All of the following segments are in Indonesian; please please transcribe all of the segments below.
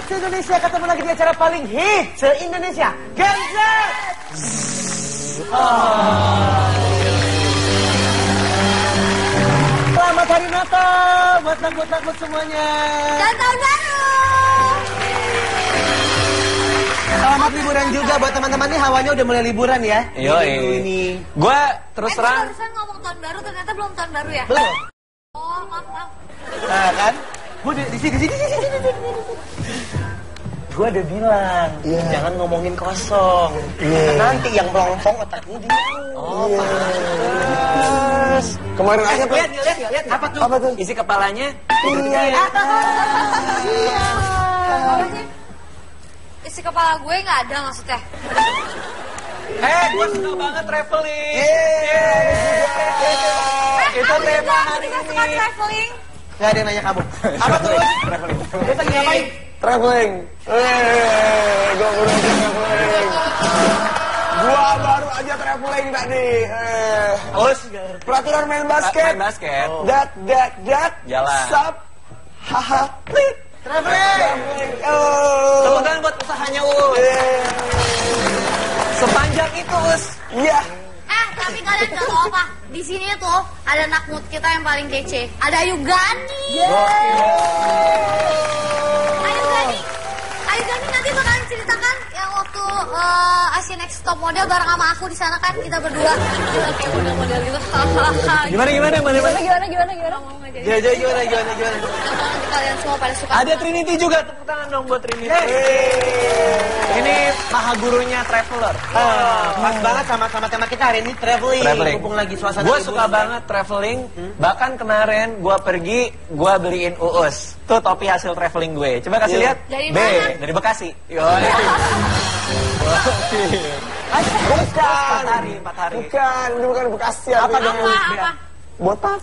se-Indonesia ketemu lagi di acara paling hit se-Indonesia, Genza. Selamat Hari Natal buat nakut-nakut semuanya. Dan tahun baru. Selamat liburan juga buat teman-teman nih, hawanya udah mulai liburan ya. Yoi. Ini. Gue terus terang. Barusan ngomong tahun baru, ternyata belum tahun baru ya? Belum. Oh, maaf. Nah kan, gue di sini. Gue udah bilang, jangan ngomongin kosong. Nanti yang melompong otaknya dia. Oh, pantes. Kemarin aja tuh. Lihat. Apa tuh? Apa tuh? Isi kepalanya. Iya. Apa sih? Isi kepala gue nggak ada maksudnya. Gue suka banget traveling. Itu Aku tema juga hari suka ini. traveling. Gak ada yang nanya kamu. Apa tuh? Traveling. Terus lagi ngapain? Traveling. Gua baru aja traveling. Gua baru aja traveling tadi. Us. Peraturan main basket. Main basket. Dat. Jalan. Sap. Haha. Plit. Traveling. Oh. Tepuk tangan buat usahanya Us. Sepanjang itu Us. Iya. Tapi kalian gak tau apa? Di sini tuh ada anak mood kita yang paling kece. Ada Ayu Gani. Ayu Gani nanti bakalan ceritakan yang waktu Asian Next Top Model bareng sama aku di sana kan, kita berdua kita kayak model-model gitu. Gimana? Gimana? Gimana? Nanti kalian semua pada suka. Ada Trinity juga, tepuk tangan dong buat Trinity. Ini maha gurunya traveler. Pas banget sama tema kita hari ini, traveling. Mumpung lagi suasana Gue liburan suka kan. banget traveling. Bahkan kemarin gue pergi, gue beliin Uus. Tuh topi hasil traveling gue. Coba kasih lihat. Dari B, mana? dari Bekasi. Bukan. 4 hari. Bukan, ini bukan Bekasi. Apa dong? Apa? Botak.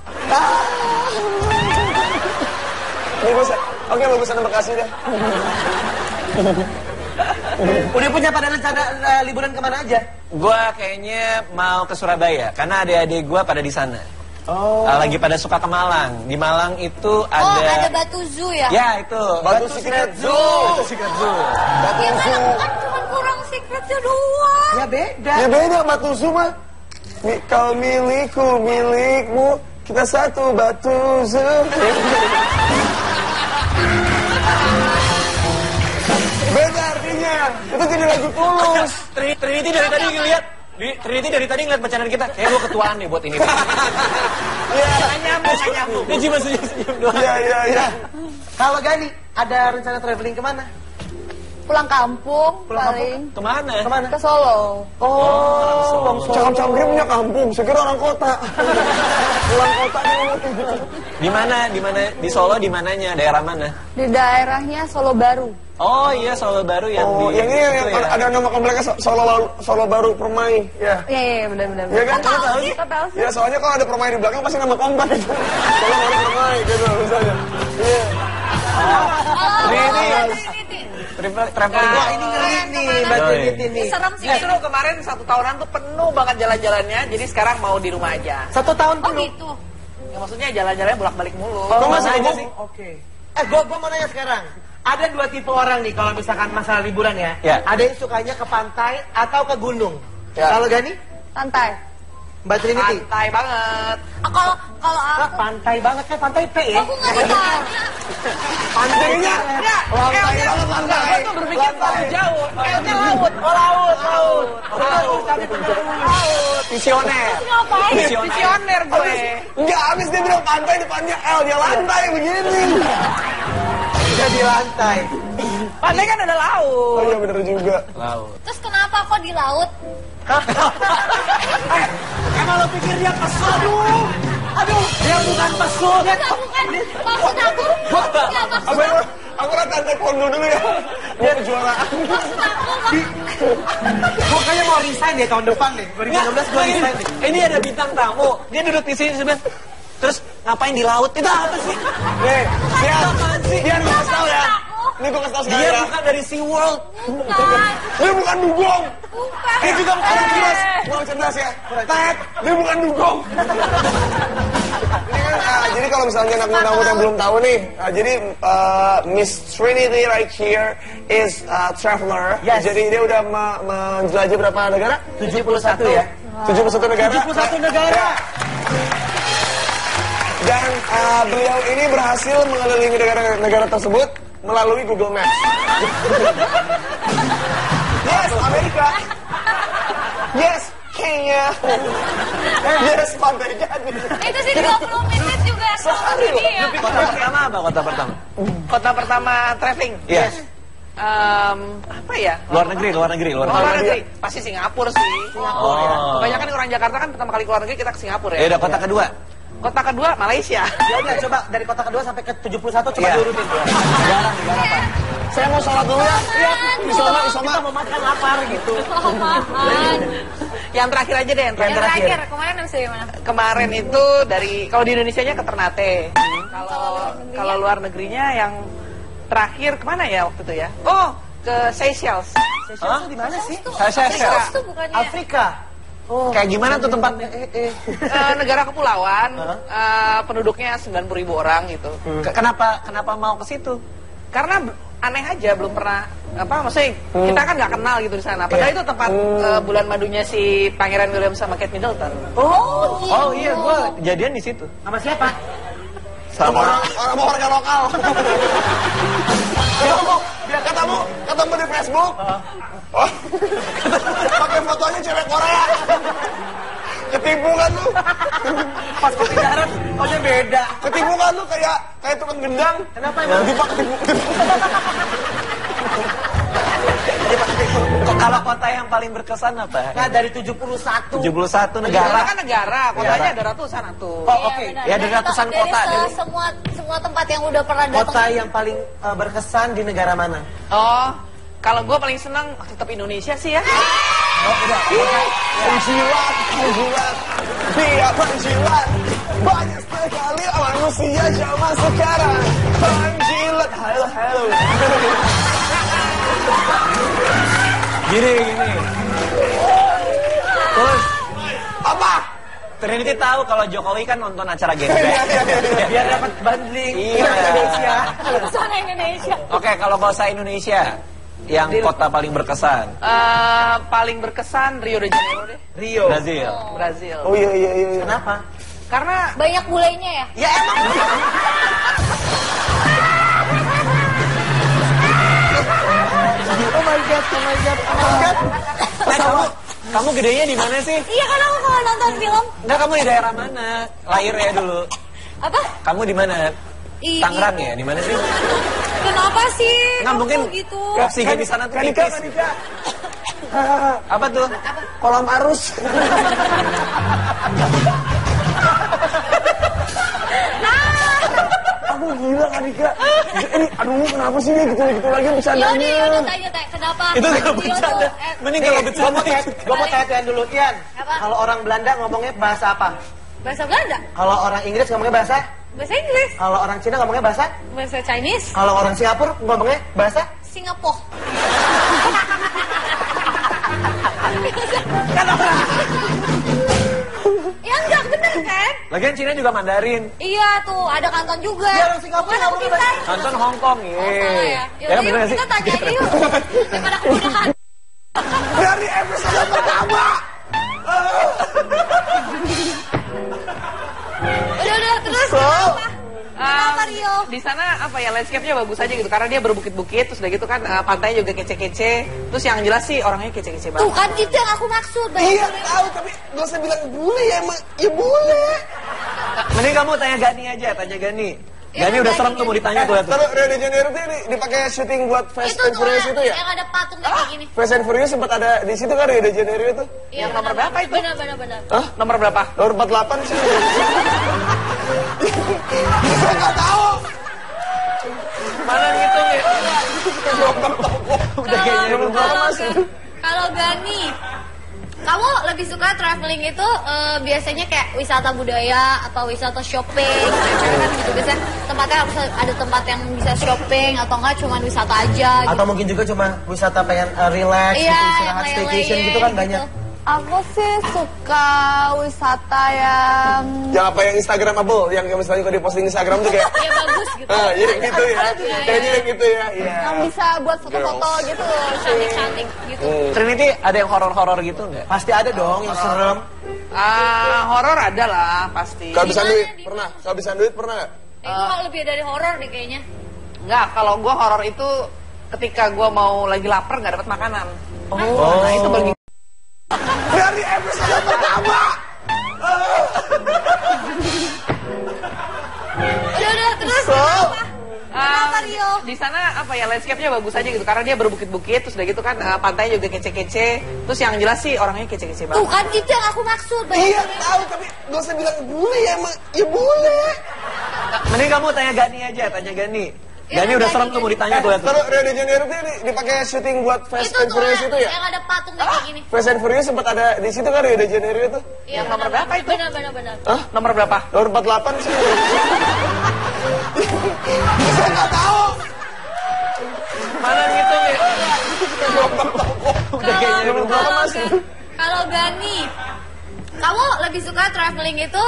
Ini bisa. Oke, bagusan Bekasi deh. Udah punya pada rencana liburan kemana aja? Gue kayaknya mau ke Surabaya karena adik-adik gue pada di sana. Lagi pada suka ke Malang. Di Malang itu ada. Oh, ada Batu Zoo ya? Ya itu. Batu Secret Zoo. Secret Zoo. Ya kan cuma kurang secretnya doang. Ya beda. Ya beda Batu Zoo mah. Kau milikku, milikmu, kita satu Batu Zoo. Beda artinya. Itu jadi lagu Tulus. Trinity dari tadi ngeliat. Trinity dari tadi ngeliat bacaran kita. Kayak gue ketuaan deh buat ini. Iya. Gak nyambung. Dia cuma senyum doang. Iya. Kalau Gani, ada rencana traveling kemana? Pulang kampung paling. Kemana? Ke Solo. Wong Solo. Cangkir punya kampung, saya kira orang kota. Pulang kota Di mana? Di Solo di mananya? Daerah mana? Di daerahnya Solo Baru. Oh iya, Solo Baru yang Oh, di yang ini yang itu ya. ada nama kompleknya Solo Baru Permai. Ya. Iya, benar. Iya kan? Kok tahu sih? Ya, soalnya kalau ada Permai di belakang pasti nama komplek. Solo Baru Permai gitu misalnya. Iya. Traveling. Wah, ini ngeri nih, Mbak Trinity nih. Serem sih. Justru kemarin 1 tahunan tuh penuh banget jalan-jalannya, jadi sekarang mau di rumah aja. 1 tahun Oh penuh. gitu. Ya, maksudnya jalan-jalannya bolak-balik mulu. Kok masih Mana aja ngomong? sih? Oke. Gue mau nanya sekarang. Ada 2 tipe orang nih kalau misalkan masalah liburan ya. Ya. Ada yang sukanya ke pantai atau ke gunung. Ya. Kalau Gani, Santai. Mbak Trinity. Santai banget. Kalau Ah, aku pantai banget kan, pantai P ya. aku nggak ditanya. Pantainya. Lantai banget lantai. Gue tuh berpikir terlalu jauh. Kayaknya laut. Laut. Visioner. Ngapain? Visioner gue. Enggak, habis dia bilang pantai depannya L, dia lantai begini. Jadi lantai. Pantai kan ada Oh laut. iya bener juga. Laut. Terus kenapa kok di laut? Emang lo pikir dia pesut? Aduh, dia bukan pesut. Enggak, bukan. Maksud aku. Enggak, maksud aku. Aku latihan taekwondo dulu ya. Dia kejuaraan. Maksud aku. Gue kayaknya mau resign ya tahun depan nih. 2016 gue resign nih. Ini ada bintang tamu. Dia duduk di sini sebenarnya. Terus ngapain di laut? Itu apa sih? Nih, Apaan sih? dia gue kasih tau ya. Ini gue kasih tau sekali Dia ya. bukan dari Sea World. Bukan. Dia bukan dugong. Bukan. Dia juga bukan cerdas. Kurang cerdas ya. Tet, dia bukan dugong. Ini kan jadi kalau misalnya anak-anak yang belum tahu nih, jadi Miss Trinity right here is traveler. Yes. Jadi dia udah menjelajah berapa negara? 71 ya. 71 negara. 71 negara. Dan beliau ini berhasil mengelilingi negara tersebut melalui Google Maps. Yes, Amerika. Yes, Kenya. Yes, Pantai Jadi. Itu sih 20 menit juga. Sehari loh. Iya. Kota pertama apa kota pertama? Kota pertama traveling. Iya. Apa ya? Luar negeri. Luar negeri. Pasti Singapura sih. Oh. Kebanyakan orang Jakarta kan pertama kali keluar negeri kita ke Singapura Ya ya. udah kota kedua. Kota kedua Malaysia. Ya udah coba dari kota kedua sampai ke 71 coba Iya. diurutin. Negara apa? Saya mau sholat dulu ya. Isoma. Kita mau makan lapar gitu. Apaan? Yang terakhir aja deh, yang Yang terakhir. terakhir, kemarin habis dari mana? Kemarin itu dari kalau di Indonesianya ke Ternate. Kalau luar negerinya yang terakhir kemana ya waktu itu ya? Oh, ke Seychelles. Seychelles itu di mana sih? Seychelles tuh bukannya. Afrika. Oh. Kayak gimana tuh tempatnya? Negara kepulauan, penduduknya 90.000 orang gitu. Kenapa mau ke situ? Karena aneh aja, belum pernah maksudnya kita kan nggak kenal gitu di sana. Padahal itu tempat bulan madunya si Pangeran William sama Kate Middleton. Oh iya, gue jadian di situ. Sama siapa? Sama warga lokal. ketemu di Facebook. Oh, pakai fotonya cewek Korea. Ketipu kan lu? Pas kopi darat, koknya beda. Ketipu kan lu kayak tukang gendang. Kenapa emang? Ketipu. Kalau kota yang paling berkesan apa? Nah dari 71. 71 Negara negara. kan negara, kotanya ada ratusan tuh. Oh, Iya, oke. benar. Ya, ada ratusan kota. Semua tempat yang udah pernah datang. Kota yang paling berkesan di negara mana? Oh, kalau gue paling senang tetap Indonesia sih ya. Oh, udah. Penjilat. Dia penjilat. Banyak sekali manusia zaman sekarang. Penjilat. Halo. Gini. Terus Apa? Trinity tahu kalau Jokowi kan nonton acara Gen Z. Biar dapat bundling. Iya. Sana Indonesia. Oke, kalau bahasa Indonesia yang kota paling berkesan. Paling berkesan Rio de Janeiro deh. Rio. Brazil. Brazil. Oh iya. Kenapa? Karena Banyak bulenya ya? ya emang Oh my god. Kamu gedenya di mana sih? Iya kan aku kalau nonton film. Enggak, kamu di daerah mana? Lahirnya dulu. Apa? Kamu di mana? Tangerang ya? Di mana sih? Kenapa sih? Nggak Kamu mungkin. gitu. Oksigen di sana tuh tipis. Apa tuh? Kolam arus. Aku gila Kadika. Ini aduh kenapa sih dia gitu-gitu lagi bercandanya? Yaudah tanya kenapa? Itu nggak Rio bercanda. tuh, Mending kalau bercanda. Gue mau tanya dulu, Ian. Apa? Kalau orang Belanda ngomongnya bahasa apa? bahasa Belanda, Kalau orang Inggris ngomongnya bahasa? bahasa Inggris, Kalau orang Cina ngomongnya bahasa? bahasa Chinese, Kalau orang Singapura ngomongnya bahasa? Singapura. Ya enggak bener kan? Lagian Cina juga Mandarin. Iya tuh, ada Kanton juga. Iya, orang Singapura Bukan aku ngomongnya pintar. Nonton Hong Kong, Oh, salah ya. Ya, bener Yaudah, sih? kita tanya aja yuk. Daripada kemudahan. Dari episode pertama. Udah, terus kenapa? Kenapa Rio? Di sana apa ya, landscape-nya bagus aja gitu karena dia berbukit-bukit, terus udah gitu kan pantainya juga kece-kece. Terus yang jelas sih orangnya kece-kece Tuh banget. kan itu yang aku maksud. Iya tahu tapi gak usah bilang bule ya emang ya bule. Mending kamu tanya Gani aja, tanya Gani. Ya, Gani udah Gani. serem tuh mau ditanya tuh. Kalau Rio de Janeiro tuh dipakai syuting buat Fast Itu and tuh Furious itu ya? yang ada patungnya kayak gini. Fast and Furious sempat ada di situ kan Rio de Janeiro itu? Iya, Yang nomor berapa itu? Benar. Hah? Nomor berapa? Nomor 48 sih. Saya nggak tahu. Mana gitu nih? Udah kayaknya Kalau- belum kalau- Kalau Gani, kamu lebih suka traveling itu biasanya kayak wisata budaya atau wisata shopping? Biasanya kan gitu biasanya tempatnya harus ada tempat yang bisa shopping atau enggak cuma wisata aja gitu. Atau mungkin juga cuma wisata pengen relax, Iya, gitu, istirahat, yang staycation lele-lele gitu kan gitu. banyak. Aku sih suka wisata yang apa yang Instagramable, yang misalnya kalau diposting Instagram tuh kayak Ya bagus gitu. ya gitu ya. Kayaknya yang gitu ya. Iya. yang bisa buat foto-foto gitu sih. Cantik-cantik gitu. Trinity ada yang horor-horor gitu nggak? Pasti ada dong yang serem. Horor ada lah pasti. Kehabisan Di mana, duit di pernah? Kehabisan duit pernah nggak? Itu kalau lebih dari horor deh kayaknya. Enggak, kalau gue horor itu ketika gue mau lagi lapar nggak dapat makanan. Nah itu bagi Dari episode pertama. Udah terus apa? Kenapa Rio? Di sana apa ya, landscape-nya bagus aja gitu karena dia berbukit-bukit, terus udah gitu kan pantainya juga kece-kece. Terus yang jelas sih orangnya kece-kece banget. Tuh kan itu yang aku maksud. Iya tahu, tapi gak usah bilang bule ya emang. Ya bule. Mending kamu tanya Gani aja, tanya Gani. Gani udah serem tuh mau ditanya tuh. Kalau Rio de Janeiro tuh dipakai syuting buat Fast Itu and tuh Furious itu ya? yang ada patung kayak gini. Fast and Furious sempat ada di situ kan Rio de Janeiro itu? Iya, Yang nomor berapa itu? Benar. Hah? Nomor berapa? Nomor 48 sih. Saya nggak tahu. Mana gitu ya? Udah kayaknya berapa masih? Kalau Gani, kamu lebih suka traveling itu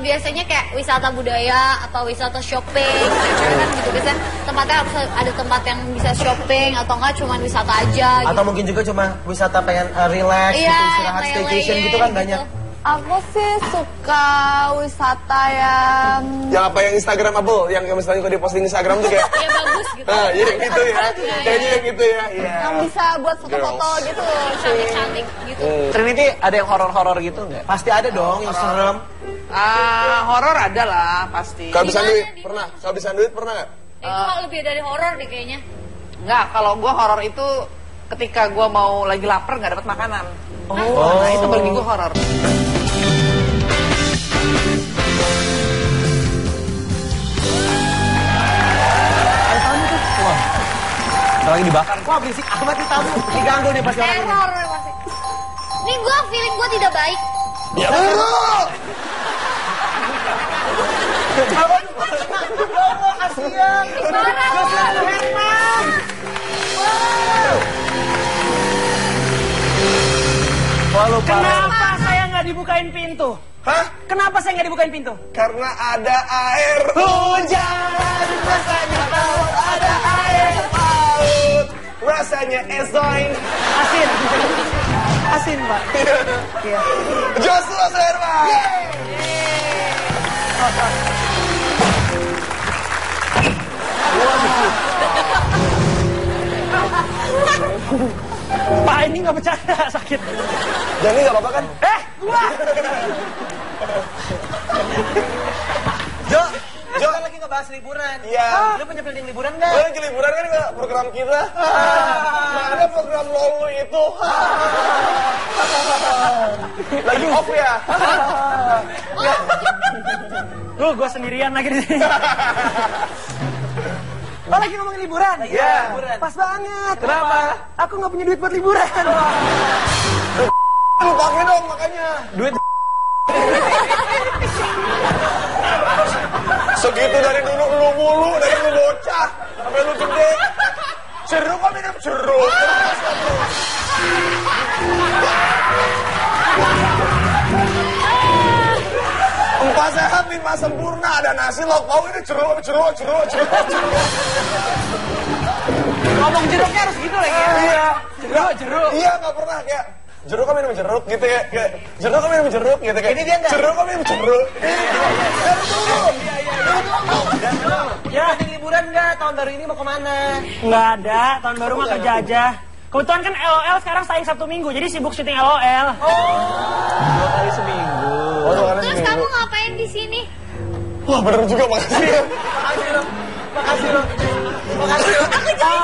biasanya kayak wisata budaya atau wisata shopping, kan gitu biasanya tempatnya harus ada tempat yang bisa shopping atau enggak cuma wisata aja gitu. Atau mungkin juga cuma wisata pengen relax, Iya, gitu, istirahat, yang staycation lele-lele gitu kan gitu. banyak. Aku sih suka wisata yang Yang apa yang Instagramable, yang misalnya kalau diposting Instagram tuh kayak Ya bagus gitu. ya gitu ya. Kayaknya yang gitu ya. Iya. yang bisa buat foto-foto gitu sih. Cantik-cantik gitu. Trinity ada yang horor-horor gitu nggak? Pasti ada dong yang serem. Horor ada lah pasti. Kehabisan Di mana, duit di pernah? Kehabisan duit pernah nggak? Itu kalau lebih dari horor deh kayaknya. Enggak, kalau gue horor itu ketika gue mau lagi lapar nggak dapat makanan. Nah itu bagi gue horor. Kita lagi dibakar. Wah berisik amat nih tamu. Diganggu nih pasti orang ini. Teror pasti. Ini gue feeling gue tidak baik. Ya buru. Kasihan. Kenapa saya nggak dibukain pintu? Hah? Kenapa saya nggak dibukain pintu? Karena ada air hujan, rasanya laut, ada air laut, rasanya esoing. Asin. Asin, Pak. Iya. Joshua Serva. Pak, ini nggak bercanda, sakit. Jadi nggak apa-apa kan? Gua. Jo, kita lagi ngebahas liburan. Iya. Lu punya planning liburan nggak? Boleh ke liburan kan nggak program kita? Nah, ada program Lolo itu. Lagi off ya? Gua sendirian lagi di sini. Oh, lagi ngomongin liburan? Iya. Pas banget. Kenapa? Aku nggak punya duit buat liburan. Lu pakai dong makanya. Duit Segitu dari dulu lu mulu, dari lu bocah sampai lu gede. Jeruk kok minum jeruk. Empat sehat, lima sempurna, ada nasi lauk pauk ini jeruk. Ngomong jeruknya harus gitu lagi ya. Iya, jeruk. Iya, nggak pernah kayak jeruk kok minum jeruk gitu ya, kayak jeruk kok minum jeruk gitu kayak. Ini dia nggak? Jeruk kok minum jeruk. Ya, planning liburan nggak? Tahun baru ini mau kemana? Nggak ada. Tahun baru mah kerja aja. Kebetulan kan LOL sekarang saing Sabtu Minggu, jadi sibuk syuting LOL. 2 kali seminggu. Terus kamu ngapain di sini? Wah, bener juga, makasih. Makasih lo. Aku jadi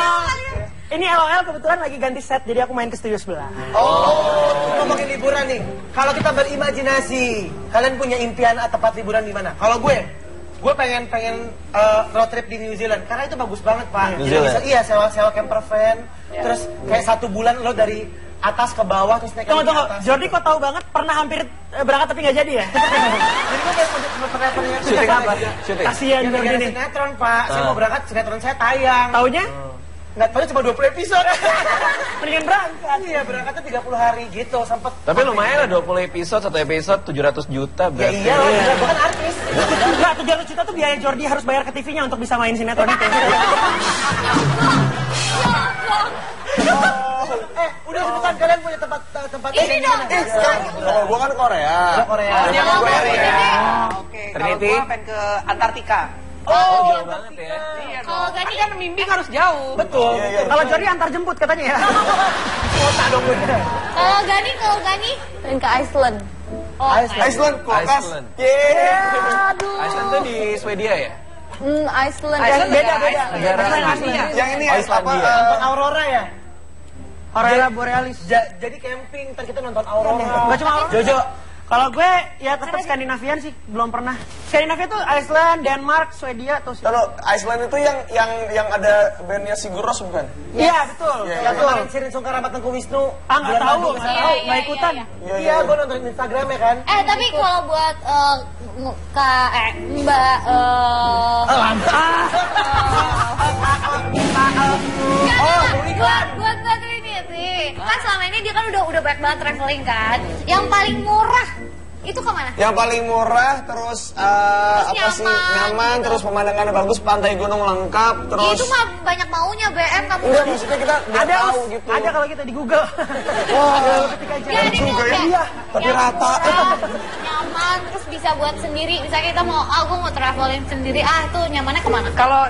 Ini LOL kebetulan lagi ganti set, jadi aku main ke studio sebelah. Oh, ngomongin liburan nih. Kalau kita berimajinasi, kalian punya impian tempat liburan di mana? Kalau gue pengen road trip di New Zealand karena itu bagus banget, Pak. New Kita Zealand? bisa sewa camper van, terus kayak 1 bulan lo dari atas ke bawah terus naik Tunggu, ke atas. Jordi kok tahu banget pernah hampir berangkat tapi nggak jadi ya? Jadi gue pernah Syuting apa? Syuting. Kasian Jordi gara-gara nih. sinetron, Pak. Saya mau berangkat, sinetron saya taunya. Taunya? nggak tahu cuma 20 episode. Mendingan berangkat. Iya, berangkatnya 30 hari gitu, sempet. Tapi lumayan lah 20 episode, satu episode 700 juta Ya berarti. iya, lah, gue kan artis. Enggak, 700 juta tuh biaya Jordi harus bayar ke TV-nya untuk bisa main sinetron itu. Udah sebutan kalian punya tempat Ini dong. Kalau gua kan Korea. Korea. Dia mau Korea. Korea. Oke, kalau Trinity. gua pengen ke Antartika. Oh, jauh banget ya. Iya Kalau dong. Gani Tapi kan membimbing harus jauh. Betul. Kalau Jordi antar jemput katanya ya. Kota dong gue. Kalau Gani. Pengen ke Iceland. Iceland, kulkas. Iceland. Yeay. Iceland tuh di Swedia ya? Iceland. Iceland Beda. Negara Islandia. Yang ini Oh, apa? Islandia. Nonton Aurora ya? Aurora Borealis. Jadi camping, ntar kita nonton Aurora. Gak cuma Aurora. Jojo. Kalau gue ya tetap Skandinavian sih, belum pernah. Skandinavia tuh Iceland, Denmark, Swedia tuh sih. Kalau Iceland itu yang ada bandnya Sigur Rós bukan? Iya, betul. Iya, Yang Betul. kemarin Sirin Sungkaramat Tengku Wisnu. Ah, nggak bulan tahu, madu nggak kesana. tahu, Iya, nggak iya, ikutan. iya. Iya, gue nonton Instagram ya kan. Tapi kalau buat Mbak buat Mbak Trinity. Kan selama ini dia kan udah banyak banget traveling kan. Yang paling murah itu kemana? Yang paling murah, terus apa sih nyaman, terus pemandangannya bagus, pantai gunung lengkap, terus Itu mah banyak maunya BM kamu. enggak maksudnya kita nggak Ada tahu Us, gitu. ada kalau kita di Google. Wah, Ketik aja. Ya, ini juga ya. udah. Iya, tapi Yang rata. murah, nyaman, terus bisa buat sendiri. Misalnya kita mau, gue mau traveling sendiri. Itu nyamannya kemana? Kalau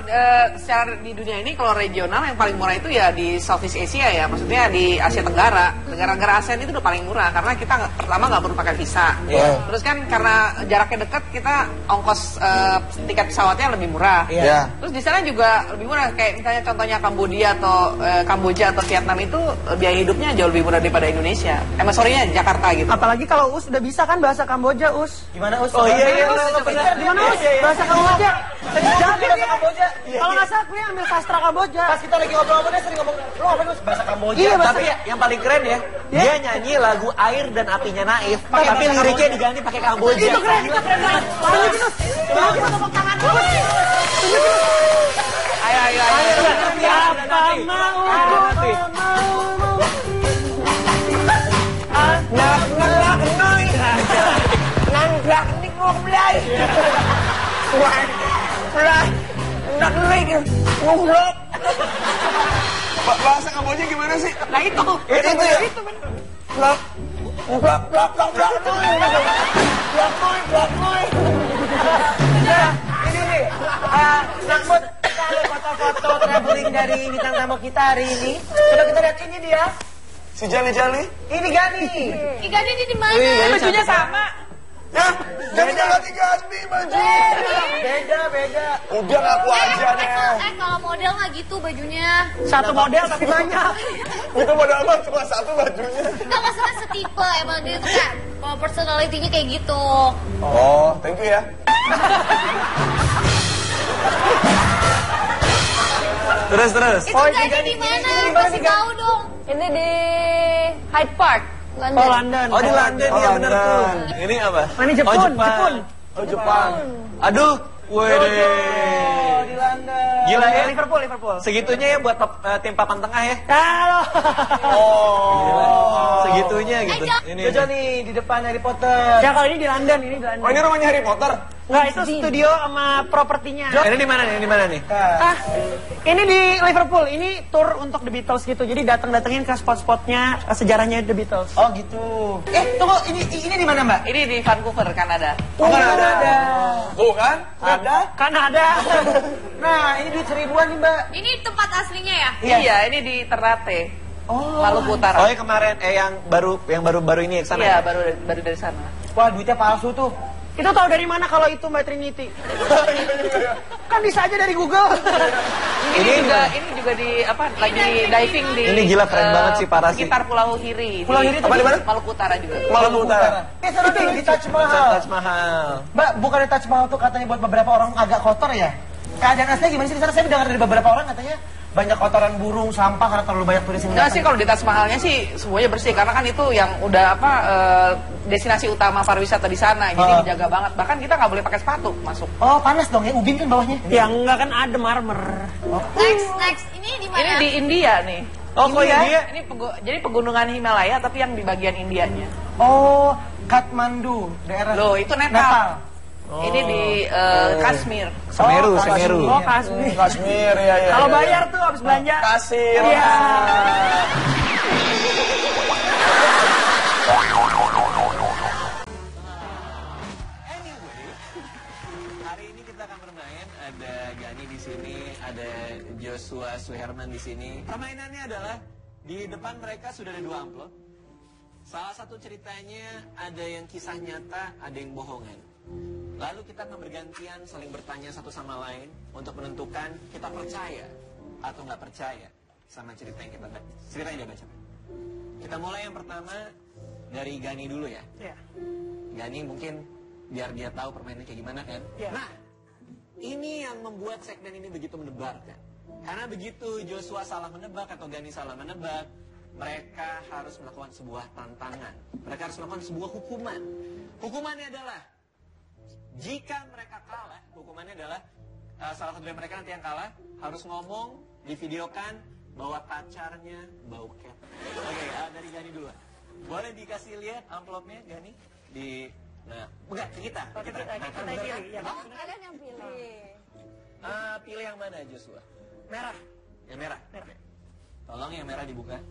secara di dunia ini kalau regional yang paling murah itu ya di Southeast Asia ya, maksudnya di Asia Tenggara. Negara-negara ASEAN itu udah paling murah karena kita pertama nggak perlu pakai visa. Iya. Terus kan karena jaraknya dekat kita ongkos tiket pesawatnya lebih murah. Iya. Terus di sana juga lebih murah kayak misalnya contohnya Kamboja atau Kamboja atau Vietnam itu biaya hidupnya jauh lebih murah daripada Indonesia. Sorry-nya Jakarta gitu. Apalagi kalau Us udah bisa kan bahasa Kamboja, Us. Gimana Us? Oh iya, Gimana Us? Bahasa Kamboja. Jangan bahasa Kamboja. Kalau nggak salah gue ambil sastra Kamboja. Pas kita lagi ngobrol-ngobrol dia sering ngomong, lo ngapain Us? Bahasa Kamboja. Iya, bahasa- Tapi yang paling keren ya, dia nyanyi lagu Air dan Apinya Naif, tapi liriknya diganti pakai Kamboja. Itu keren banget. Tunjukin Us. Tunjukin Us tepuk tangan Us. Ayo. Apa mau nanti. Nak ngelak noi. Nangglak nih ngoblay. Wah, nak lagi ngoblok. Bahasa Kamboja gimana sih? Nah itu. Itu ya. Blok, blok, blok, blok, blok, noi. Blok, noi, blok, noi. Nah, ini nih. Nakmut, kita ada foto-foto traveling dari bintang tamu kita hari ini. Coba kita lihat ini dia. Si Jali-Jali. Ini Gani. Gani ini di mana? Bajunya sama. Ya, jadi ganti-ganti baju. Beda. Udah ngaku aja deh. Kalau model nggak gitu bajunya. satu model tapi banyak. Itu modal mah cuma satu bajunya. Nggak masalah setipe, emang dia tuh kayak kalau personality-nya kayak gitu. Oh, thank you ya. Terus. Itu Gani di mana? Kasih tahu dong. Ini di Hyde Park, London. Oh, London. Oh di London ya bener tuh. London. Ini apa? Ini Jepun, Oh Jepun. Oh, Jepang. Aduh, wede. Di London. Gila ya. Liverpool. Segitunya ya buat tim papan tengah ya. Halo. Segitunya gitu. Ayo. Ini. Jojo nih di depan Harry Potter. Ya kalau ini di London, Oh, ini rumahnya Harry Potter. Enggak, itu studio sama propertinya. Ini di mana nih? Ini di mana nih? Nah, Ini di Liverpool. Ini tour untuk The Beatles gitu. Jadi datengin ke spot-spotnya sejarahnya The Beatles. oh gitu. Tunggu, ini di mana Mbak? Ini di Vancouver, Kanada. Oh, ada. Bukan? Ada? Kanada. Nah, ini duit 1000-an nih Mbak. Ini tempat aslinya ya? Iya, ini di Ternate. Maluku Utara. Oh, yang kemarin yang baru ini ke sana. Iya, baru dari sana. Wah, duitnya palsu tuh. Itu tahu dari mana kalau itu Mbak Trinity? Kan bisa aja dari Google. Ini juga di apa? Lagi diving di. Ini gila, keren banget sih, parah sih. Sekitar Pulau Hiri. Pulau Hiri Apa di mana? Maluku Utara juga. Maluku Utara. Seru nih di Taj Mahal. Taj Mahal. Mbak, bukan di Taj Mahal tuh katanya buat beberapa orang agak kotor ya? Keadaan aslinya gimana sih di sana? Saya dengar dari beberapa orang katanya banyak kotoran burung, sampah karena terlalu banyak turis yang Enggak datang? sih, kalau di Taj Mahalnya sih semuanya bersih karena kan itu yang udah apa destinasi utama pariwisata di sana, jadi dijaga banget. Bahkan kita nggak boleh pakai sepatu masuk. Oh, panas dong ya, ubin kan bawahnya. Ya enggak kan ada marmer. Next, ini di mana? Ini di India nih. Oh, kok India? Ini jadi pegunungan Himalaya tapi yang di bagian Indianya. Oh, Kathmandu, daerah. Loh, itu Nepal. Ini di Kashmir. Semeru, Semeru. Oh, Kashmir. Kashmir, ya. Kalau bayar tuh habis belanja. Kasir. Iya. Hari ini kita akan bermain. Ada Gani di sini, ada Joshua Suherman di sini. Permainannya adalah di depan mereka sudah ada 2 amplop. Salah satu ceritanya ada yang kisah nyata, ada yang bohongan. Lalu kita akan bergantian saling bertanya satu sama lain untuk menentukan kita percaya atau nggak percaya sama cerita yang dia baca. Kita mulai yang pertama dari Gani dulu ya. Iya. Gani mungkin biar dia tahu permainannya kayak gimana kan. Iya. Nah, ini yang membuat segmen ini begitu mendebarkan. Karena begitu Joshua salah menebak atau Gani salah menebak, mereka harus melakukan sebuah tantangan. Mereka harus melakukan sebuah hukuman. Hukumannya adalah jika mereka kalah, hukumannya adalah salah satu dari mereka nanti yang kalah harus ngomong, divideokan bahwa pacarnya bau cat. Oke, dari Gani dulu. Boleh dikasih lihat amplopnya, Gani? Nah, enggak, kita. Kita pilih. Ya. Oh, kalian yang pilih. Pilih yang mana, Joshua? Merah. Yang merah? Oke. Tolong yang merah dibuka.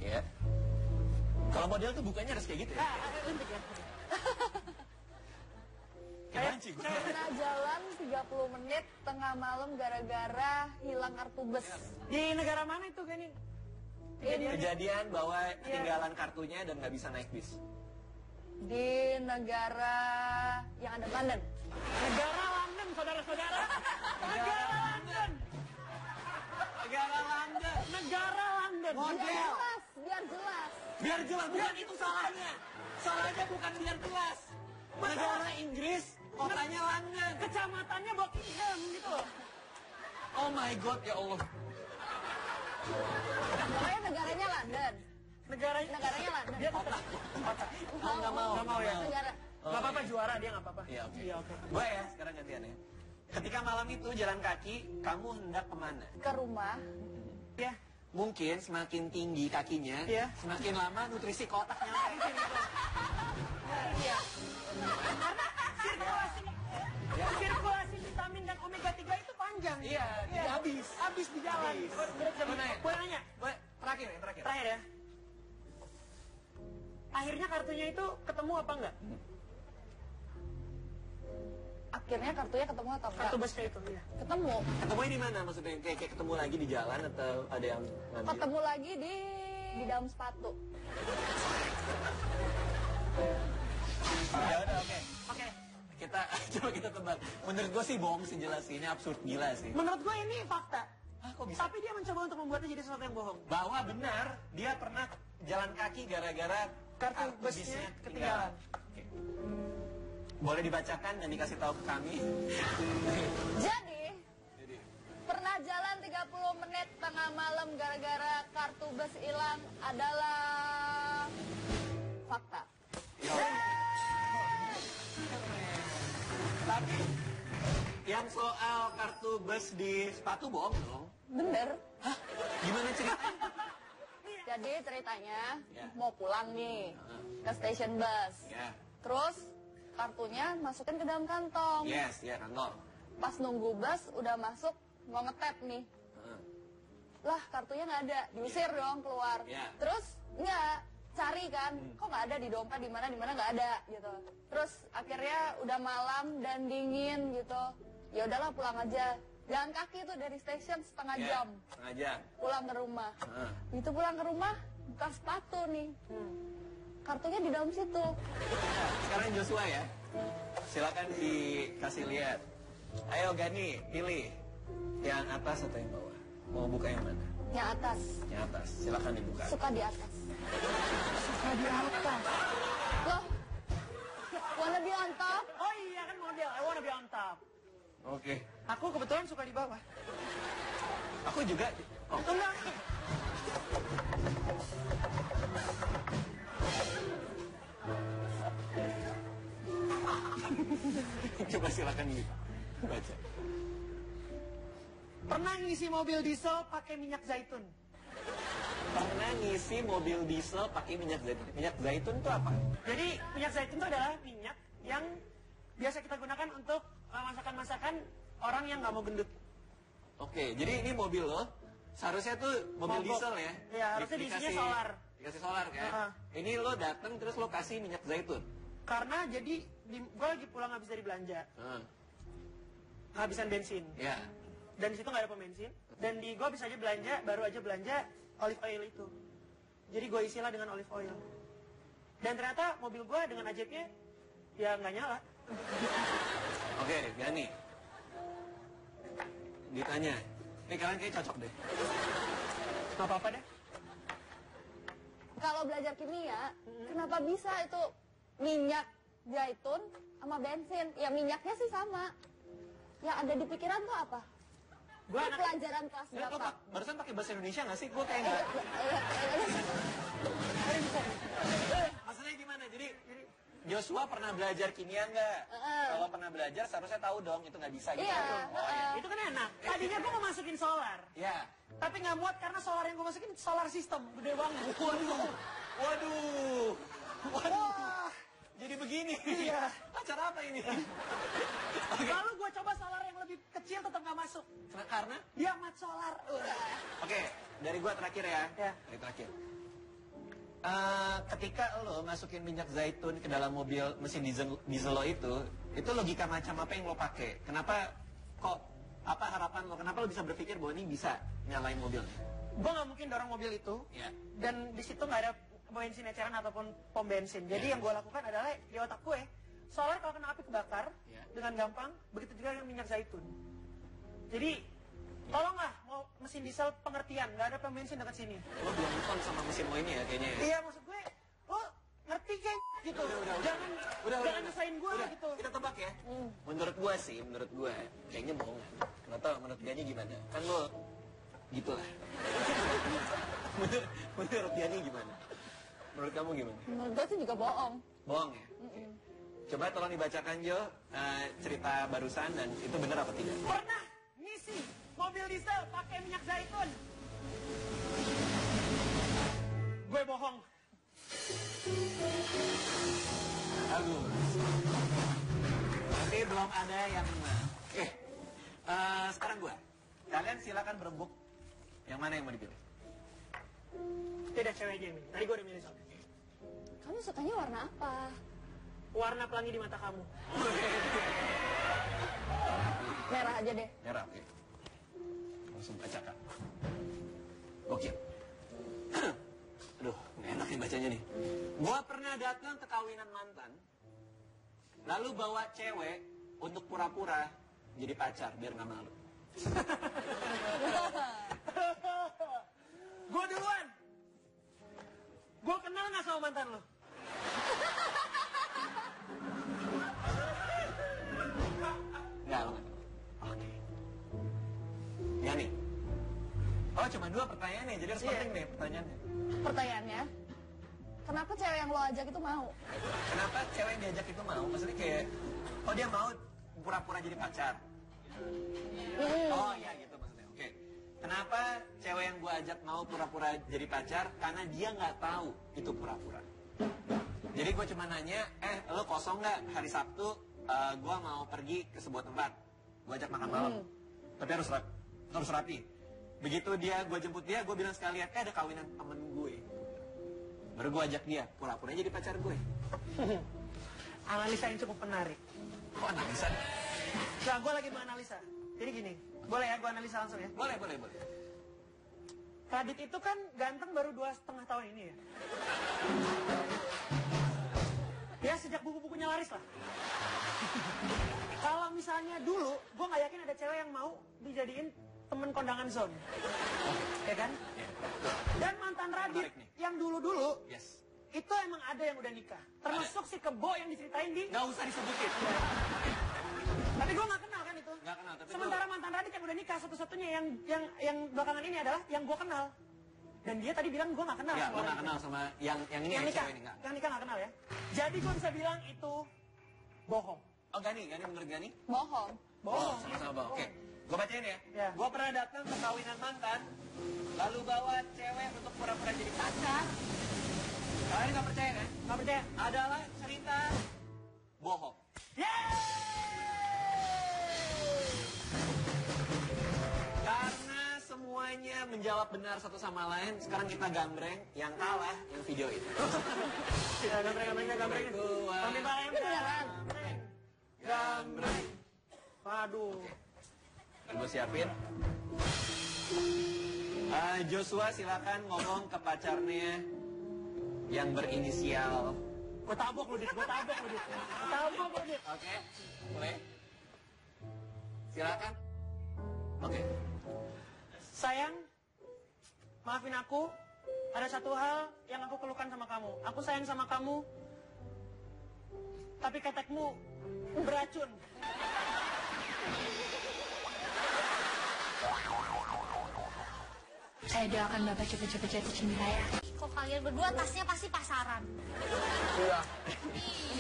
Ya. Kalau model tuh bukanya harus kayak gitu ya? Kayak banci gue. Pernah jalan 30 menit tengah malam gara-gara hilang kartu bus. Di negara mana itu Gani? Kejadian bahwa ketinggalan kartunya dan nggak bisa naik bis. Di negara yang ada London. Negara London, saudara-saudara. Negara London. Negara London. Negara London. Model. Biar jelas. Biar jelas, bukan itu salahnya. Salahnya bukan biar jelas. Negara Inggris, kotanya London. Kecamatannya Buckingham gitu loh. Oh my god, ya Allah. Pokoknya negaranya London. Negaranya London. Dia kota. Oh, nggak mau. Nggak mau ya. Negara. Nggak apa-apa juara, dia nggak apa-apa. Iya, oke. Iya, oke. Gue ya, sekarang gantian ya. Ketika malam itu jalan kaki, kamu hendak kemana? Ke rumah. Ya. Mungkin semakin tinggi kakinya, Iya. semakin lama nutrisi ke otaknya. Sirkulasi vitamin dan omega 3 itu panjang. Iya, dia habis. Habis di jalan. Boleh nanya? Terakhir. Terakhir ya. Akhirnya kartunya itu ketemu apa enggak? Akhirnya kartunya ketemu atau enggak? Kartu busnya itu. Iya. Ketemu. Ketemunya di mana maksudnya? Kayak ketemu lagi di jalan atau ada yang ngambil? Ketemu lagi di dalam sepatu. Ya udah, oke. Coba kita tebak. Menurut gue sih bohong sih, jelas sih. Ini absurd gila sih. Menurut gue ini fakta. Kok bisa? Tapi dia mencoba untuk membuatnya jadi sesuatu yang bohong. Bahwa benar dia pernah jalan kaki gara-gara Kartu busnya ketinggalan. Oke. Boleh dibacakan dan dikasih tahu ke kami. Jadi, pernah jalan 30 menit tengah malam gara-gara kartu bus hilang adalah fakta. Tapi yang soal kartu bus di sepatu bohong dong. Bener. Hah? Gimana ceritanya? Jadi ceritanya Ya. mau pulang nih ke station bus. Ya. Terus kartunya masukin ke dalam kantong. Yes, ya kantong. Pas nunggu bus udah masuk mau ngetap nih. Lah kartunya nggak ada, diusir dong keluar. Ya. Terus nggak cari kan, kok nggak ada di dompet di mana nggak ada gitu. Terus akhirnya udah malam dan dingin gitu. Ya udahlah pulang aja. Jalan kaki tuh dari stasiun setengah Ya, jam. setengah jam. Pulang ke rumah. Heeh. Itu pulang ke rumah buka sepatu nih. Kartunya di dalam situ. Sekarang Joshua ya. Silakan dikasih lihat. Ayo Gani, pilih. Yang atas atau yang bawah? Mau buka yang mana? Yang atas. Yang atas. Silakan dibuka. Suka di atas. Suka di atas. Loh. Wanna be on top? Oh iya kan model, I wanna be on top. Oke. Aku kebetulan suka di bawah. Aku juga. Oh. Enggak. Coba silakan baca. Pernah ngisi mobil diesel pakai minyak zaitun? Pernah ngisi mobil diesel pakai minyak zaitun. Minyak zaitun itu apa? Jadi minyak zaitun itu adalah minyak yang biasa kita gunakan untuk masakan-masakan orang yang nggak mau gendut. Oke, jadi ini mobil lo. Seharusnya tuh mobil Mogok. diesel ya? Iya, harusnya diisinya solar. Dikasih solar kan? Ini lo datang terus lo kasih minyak zaitun. Karena jadi gue lagi pulang habis dari belanja, kehabisan bensin. Ya. Dan di situ nggak ada pom bensin. Dan di gue bisa aja belanja, baru aja belanja olive oil itu. Jadi gue isilah dengan olive oil. Dan ternyata mobil gue dengan ajaibnya ya nggak nyala. Oke, Gani. Ditanya. Nih kalian kayak cocok deh. Nggak apa-apa deh. Kalau belajar kimia, kenapa bisa itu minyak zaitun sama bensin? Ya minyaknya sih sama. Yang ada di pikiran tuh apa? Gua Itu pelajaran kelas Lo berapa? barusan pakai bahasa Indonesia nggak sih? Gue kayak nggak. Maksudnya gimana? Jadi Joshua pernah belajar kimia nggak? Kalau pernah belajar seharusnya tahu dong itu nggak bisa gitu. Iya, Oh, iya. Itu kan enak. Tadinya gue mau masukin solar. Ya. Tapi nggak muat karena solar yang gue masukin solar system. Gede banget. Waduh. Waduh. Waduh. Jadi begini. Iya. Acara apa ini? Lalu gue coba solar yang lebih kecil tetap nggak masuk. Karena? Dia mat solar. Oke, dari gua terakhir ya. Ya. Dari terakhir. Ketika lo masukin minyak zaitun ke dalam mobil mesin diesel lo itu logika macam apa yang lo pakai? Kenapa kok apa harapan lo? Kenapa lo bisa berpikir bahwa ini bisa nyalain mobilnya? Gue nggak mungkin dorong mobil itu. Ya. Dan di situ nggak ada bensin eceran ataupun pom bensin. Jadi yang gue lakukan adalah di otak gue, solar kalau kena api kebakar dengan gampang. Begitu juga dengan minyak zaitun. Jadi tolonglah mau mesin diesel pengertian, nggak ada pom bensin dekat sini. Lo belum nonton sama mesin lo ini ya kayaknya. Ya? Iya maksud gue, lo ngerti kayak gitu. Jangan nyusahin gue gitu. Kita tebak ya. Menurut gua kayaknya bohongan. Nggak tahu menurut Gani gimana? Kan lo gitulah. menurut Gani gimana? Menurut kamu gimana? Menurut gue sih juga bohong. Bohong ya? Oke. Coba tolong dibacakan Jo cerita barusan dan itu benar apa tidak? Pernah ngisi mobil diesel pakai minyak zaitun? Gue bohong. Bagus. Tapi belum ada yang menang. Oke. Sekarang gue. Kalian silakan berembuk. Yang mana yang mau dipilih? Tidak cewek aja ini. Tadi gue udah milih soalnya. Kamu sukanya warna apa? Warna pelangi di mata kamu. Merah aja deh. Merah, oke. Langsung baca kak. Oke. Aduh, nggak enak nih bacanya nih. Gua pernah datang ke kawinan mantan, lalu bawa cewek untuk pura-pura jadi pacar biar nggak malu. Gue duluan. Gue kenal nggak sama mantan lo? Nggak, lo nggak tahu. Oke. Ya nih. Oh, cuma 2 pertanyaannya, jadi harus penting nih pertanyaannya. Pertanyaannya, kenapa cewek yang lo ajak itu mau? Kenapa cewek yang diajak itu mau? Maksudnya kayak, oh dia mau pura-pura jadi pacar. Oh iya gitu maksudnya. Oke. Kenapa cewek yang gua ajak mau pura-pura jadi pacar? Karena dia nggak tahu itu pura-pura. Jadi gue cuma nanya, lo kosong nggak hari Sabtu? Gue mau pergi ke sebuah tempat. Gue ajak makan malam. Tapi harus rapi. Begitu gue jemput dia, gue bilang sekalian, ada kawinan temen gue. Baru gue ajak dia, pura-pura jadi pacar gue. Analisa yang cukup menarik. Kok analisa? Nah, gue lagi menganalisa. Jadi gini, boleh ya gue analisa langsung ya? Boleh. Radit itu kan ganteng baru 2,5 tahun ini ya. Ya sejak buku-bukunya laris lah. Kalau misalnya dulu, gue nggak yakin ada cewek yang mau dijadiin temen kondangan zone. Ya kan? Dan mantan Radit yang dulu-dulu, Yes. itu emang ada yang udah nikah. Termasuk si Kebo yang diceritain di... Gak usah disebutin. Tapi gue nggak kenal kan itu. tuh. Nggak kenal, tapi Sementara mantan Radit yang udah nikah satu-satunya yang belakangan ini adalah yang gue kenal. Dan dia tadi bilang gue nggak kenal. Ya, sama gue nggak orang kenal itu. sama yang ini, Yang nikah, cewek ini nggak. yang nikah nggak kenal ya. Jadi gue bisa bilang itu bohong. Oh, Gani menurut Gani? Bohong. Bohong, sama-sama bohong. Oke, gue bacain ya. Ya. Gue pernah datang ke kawinan mantan, lalu bawa cewek untuk pura-pura jadi pacar. Kalian nggak percaya kan? Nggak percaya? Adalah cerita bohong. Karena semuanya menjawab benar satu sama lain, sekarang kita gambreng yang kalah yang video itu. Ya, gambreng. Pamit Pak Em. Gambreng. Waduh. Gue siapin. Joshua silakan ngomong ke pacarnya yang berinisial. Gue tabok lu, Dit. Oke, boleh. Silakan. Oke. Sayang, maafin aku. Ada satu hal yang aku keluhkan sama kamu. Aku sayang sama kamu, tapi ketekmu beracun. Saya doakan Bapak cepat-cepat jatuh cinta ya. Kok kalian berdua tasnya pasti pasaran? Iya.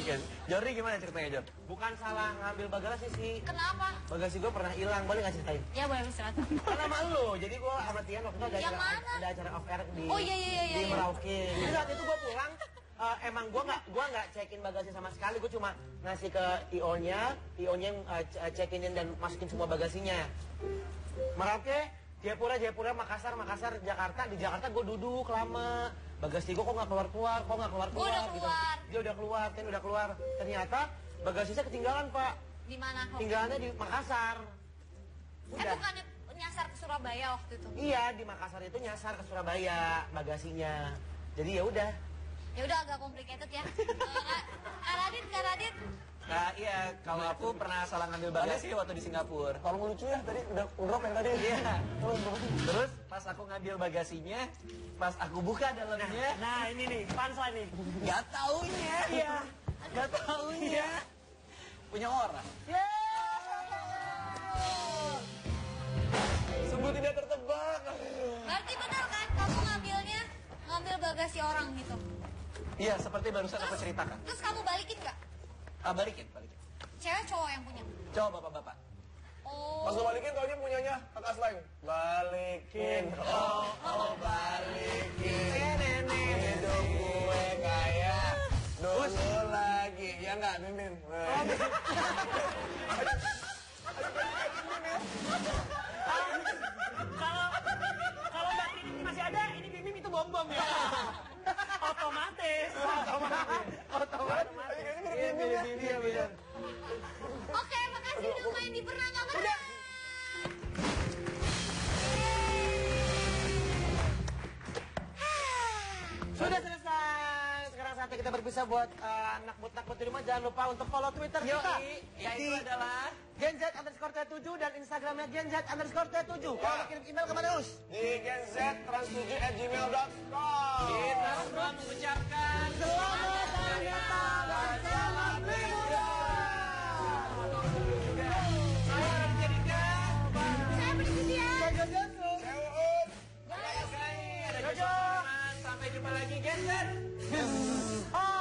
Iya. Jordi gimana ceritanya, Jor? Bukan salah ngambil bagasi sih. Kenapa? Bagasi gue pernah hilang, boleh nggak ceritain? Ya boleh istirahat. Kan sama lu, jadi gue sama Tian waktu itu Yang mana? ada acara off air di Oh, iya. di Merauke. Jadi saat itu gue pulang, emang gue nggak cekin bagasi sama sekali, gue cuma ngasih ke IO-nya yang check-inin dan masukin semua bagasinya. Merauke, Jayapura, Makassar, Jakarta. Di Jakarta gue duduk lama. Bagasi gue kok nggak keluar. Gua udah keluar. Dia udah keluar. Ternyata bagasinya ketinggalan, Pak. Di mana kok? Tinggalannya di Makassar. Bukannya nyasar ke Surabaya waktu itu? Iya, di Makassar itu nyasar ke Surabaya bagasinya. Jadi ya udah. Ya udah agak complicated ya. Kak Radit. Nah iya, kalau aku pernah salah ngambil bagasi waktu di Singapura. Kalau lucu ya tadi udah drop yang tadi. Iya. Terus pas aku ngambil bagasinya, pas aku buka dalamnya, Nah ini nih, punchline nih. nggak taunya. Iya. Nggak taunya. Punya orang. Sungguh tidak tertebak. Berarti benar kan kamu ngambil bagasi orang gitu? Iya, seperti barusan aku ceritakan. Terus kamu balikin nggak? Balikin. Cewek cowok yang punya? Coba bapak-bapak. Oh. Pas gue balikin taunya punyanya kakak slang. Balikin. Oh balikin. Hidup gue kayak dulu lagi. Ya enggak, Mimin? Kalau Mbak Trini masih ada, ini Bim itu bom ya. Otomatis. Iya, benar. Oke, makasih udah main di Pernah Nggak Pernah. Sudah selesai. Sekarang saatnya kita berpisah buat anak but di rumah. Jangan lupa untuk follow Twitter kita. Yaitu adalah GenZ_T7 dan Instagramnya GenZ_T7. Kalau mau kirim email kemana, Us? Di genz@trans7@gmail.com. kita semua mengucapkan Selamat Hari Natal dan Selamat Liburan. Saya Raditya. Saya Priscilia. Jojo Jojo. Ada Jojo. Sampai jumpa lagi, Gen Z. Oh.